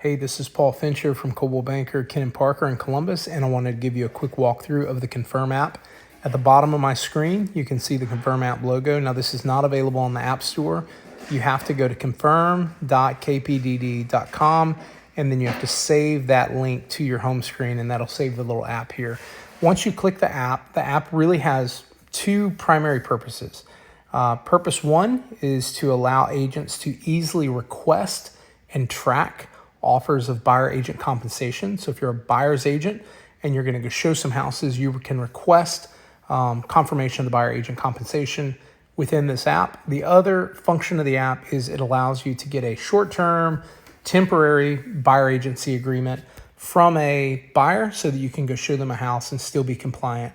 Hey, this is Paul Fincher from Coldwell Banker, Ken & Parker in Columbus, and I wanted to give you a quick walkthrough of the Confirm app. At the bottom of my screen, you can see the Confirm app logo. Now, this is not available on the App Store. You have to go to confirm.kpdd.com, and then you have to save that link to your home screen, and that'll save the little app here. Once you click the app really has two primary purposes. Purpose one is to allow agents to easily request and track offers of buyer agent compensation. So if you're a buyer's agent and you're going to go show some houses, you can request confirmation of the buyer agent compensation within this app. The other function of the app is it allows you to get a short-term, temporary buyer agency agreement from a buyer so that you can go show them a house and still be compliant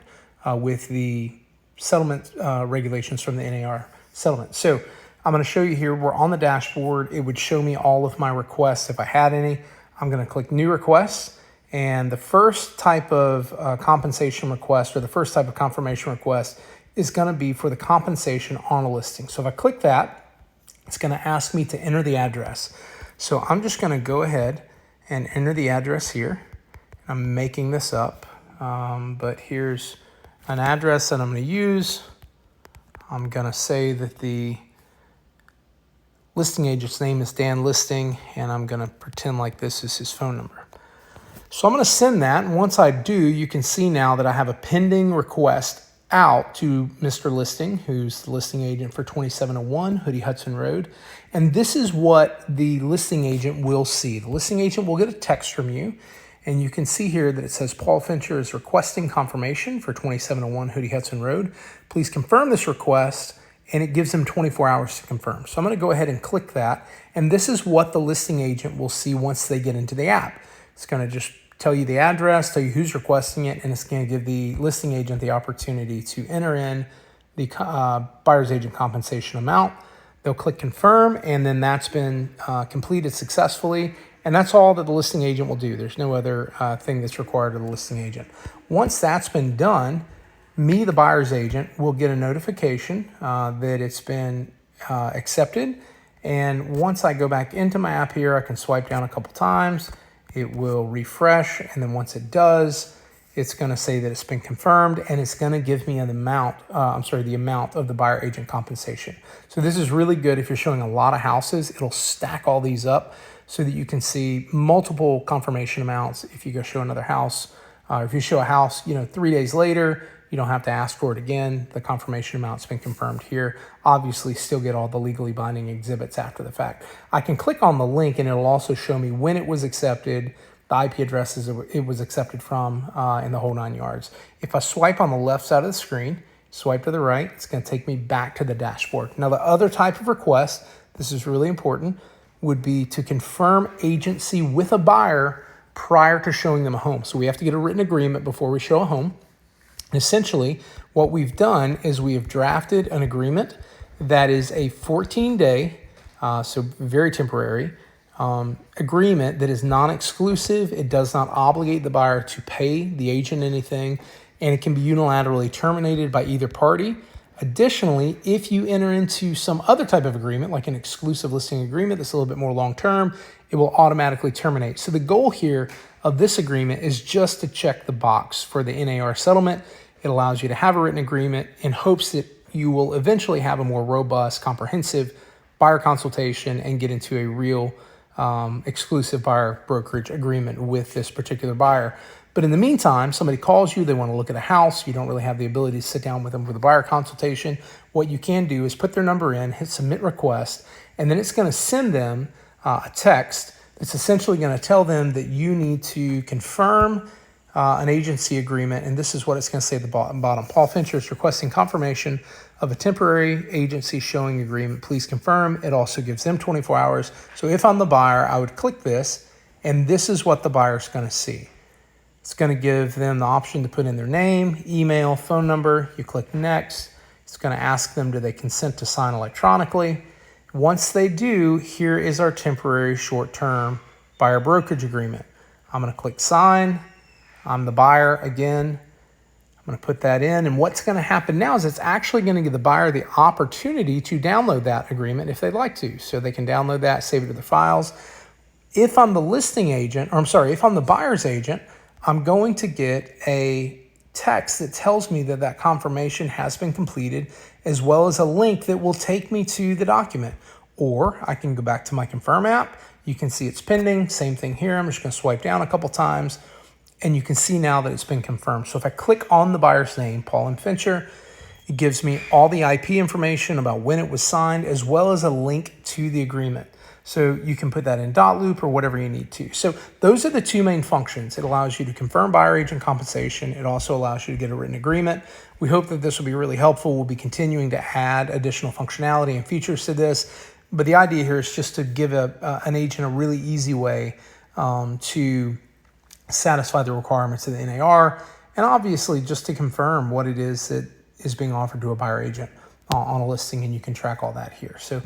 with the settlement regulations from the NAR settlement. So I'm going to show you here, we're on the dashboard. It would show me all of my requests if I had any. I'm going to click New Requests, and the first type of compensation request or the first type of confirmation request is going to be for the compensation on a listing. So if I click that, it's going to ask me to enter the address. So I'm just going to go ahead and enter the address here. I'm making this up, but here's an address that I'm going to use. I'm going to say that the listing agent's name is Dan Listing, and I'm going to pretend like this is his phone number. So I'm going to send that, and once I do, you can see now that I have a pending request out to Mr. Listing, who's the listing agent for 2701 Hoodie Hudson Road. And this is what the listing agent will see. The listing agent will get a text from you, and you can see here that it says Paul Fincher is requesting confirmation for 2701 Hoodie Hudson Road. Please confirm this request, and it gives them 24 hours to confirm. So I'm going to go ahead and click that, and this is what the listing agent will see once they get into the app. It's going to just tell you the address, tell you who's requesting it, and it's going to give the listing agent the opportunity to enter in the buyer's agent compensation amount. They'll click confirm, and then that's been completed successfully, and that's all that the listing agent will do. There's no other thing that's required of the listing agent. Once that's been done, me, the buyer's agent, will get a notification that it's been accepted. And once I go back into my app here, I can swipe down a couple times. It will refresh. And then once it does, it's going to say that it's been confirmed, and it's going to give me the amount of the buyer agent compensation. So this is really good if you're showing a lot of houses. It'll stack all these up so that you can see multiple confirmation amounts. If you go show another house, if you show a house, 3 days later, you don't have to ask for it again. The confirmation amount's been confirmed here. Obviously, still get all the legally binding exhibits after the fact. I can click on the link, and it'll also show me when it was accepted, the IP addresses it was accepted from, and the whole 9 yards. If I swipe on the left side of the screen, swipe to the right, it's going to take me back to the dashboard. Now, the other type of request, this is really important, would be to confirm agency with a buyer prior to showing them a home. So we have to get a written agreement before we show a home. Essentially, what we've done is we have drafted an agreement that is a 14-day, so very temporary, agreement that is non-exclusive. It does not obligate the buyer to pay the agent anything, and it can be unilaterally terminated by either party. Additionally, if you enter into some other type of agreement, like an exclusive listing agreement that's a little bit more long-term, it will automatically terminate. So the goal here of this agreement is just to check the box for the NAR settlement. It allows you to have a written agreement in hopes that you will eventually have a more robust, comprehensive buyer consultation and get into a real exclusive buyer brokerage agreement with this particular buyer. But in the meantime, somebody calls you, they want to look at a house, you don't really have the ability to sit down with them for the buyer consultation. What you can do is put their number in, hit submit request, and then it's going to send them a text that's essentially going to tell them that you need to confirm an agency agreement, and this is what it's going to say at the bottom. Paul Fincher is requesting confirmation of a temporary agency showing agreement. Please confirm. It also gives them 24 hours. So if I'm the buyer, I would click this, and this is what the buyer's going to see. It's going to give them the option to put in their name, email, phone number. You click next. It's going to ask them, do they consent to sign electronically? Once they do, here is our temporary short-term buyer brokerage agreement. I'm going to click sign. I'm the buyer again. I'm going to put that in. And what's going to happen now is it's actually going to give the buyer the opportunity to download that agreement if they'd like to. So they can download that, save it to their files. If I'm the listing agent, or I'm sorry, if I'm the buyer's agent, I'm going to get a text that tells me that that confirmation has been completed, as well as a link that will take me to the document. Or I can go back to my Confirm app. You can see it's pending. Same thing here. I'm just going to swipe down a couple times, and you can see now that it's been confirmed. So if I click on the buyer's name, Paul and Fincher, it gives me all the IP information about when it was signed, as well as a link to the agreement. So you can put that in dot loop or whatever you need to. So those are the two main functions. It allows you to confirm buyer agent compensation. It also allows you to get a written agreement. We hope that this will be really helpful. We'll be continuing to add additional functionality and features to this. But the idea here is just to give an agent a really easy way to satisfy the requirements of the NAR, and obviously just to confirm what it is that is being offered to a buyer agent on a listing, and you can track all that here. So